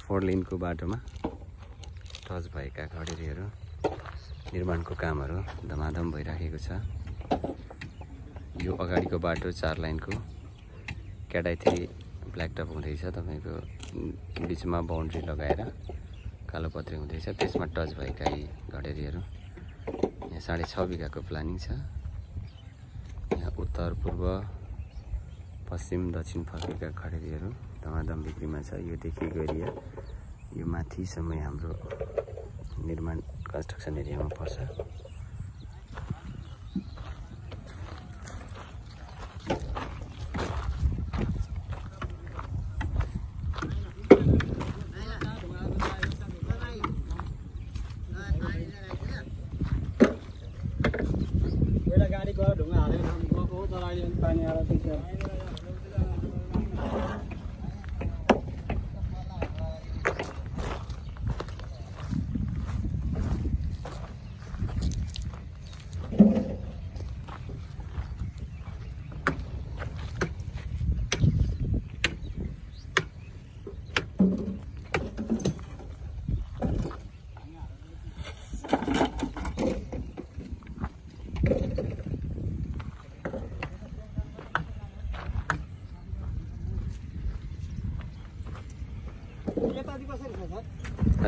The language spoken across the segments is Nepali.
4 लेनको बाटोमा टच भएका घडेरीहरू निर्माणको कामहरू धमाधम भइराखेको छ। यो अगाडिको बाटो 4 लाइनको क्याडाइथरी ब्ल्याक टप हुँदैछ, तपाईको बीचमा बाउन्ड्री लगाएर कालो पत्रे हुँदैछ, त्यसमा टच भएका यी घडेरीहरू। यहाँ 6.5 बिघाको प्लानिङ छ। यहाँ उत्तर पूर्व पश्चिम दक्षिण फर्केका घडेरीहरू धमाधम बिक्रीमा छ। यो देखिएको एरिया यो माथिसम्म हाम्रो निर्माण कन्स्ट्रक्सन एरियामा पर्छ।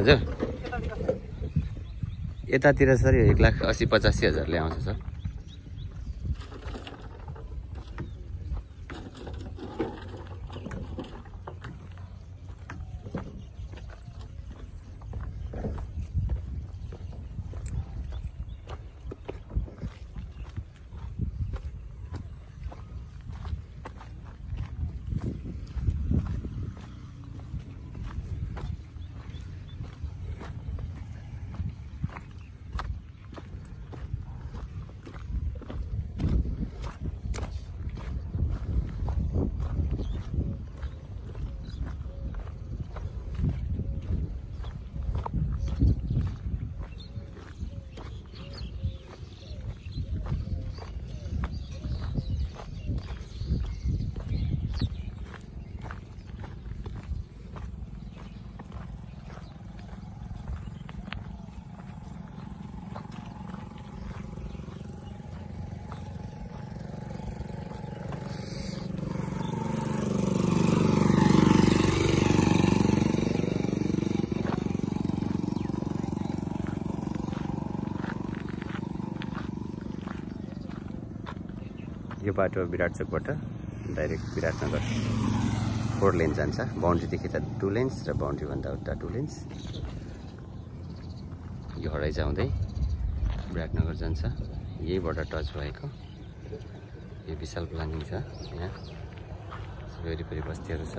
हजुर यतातिर सर 1,80,85,000 आउँछ सर। यो बाटो विराट चोकबाट डाइरेक्ट विराटनगर 4 लेन जान्छ। बाउन्ड्रीदेखि त 2 लेन्स र बाउन्ड्री भन्दा उता 2 लेन्स। यो हराइ जाँदै विराटनगर जान्छ। यहीबाट टच भएको यो विशाल प्लानिङ छ। यहाँ वरिपरि बस्तीहरू छ।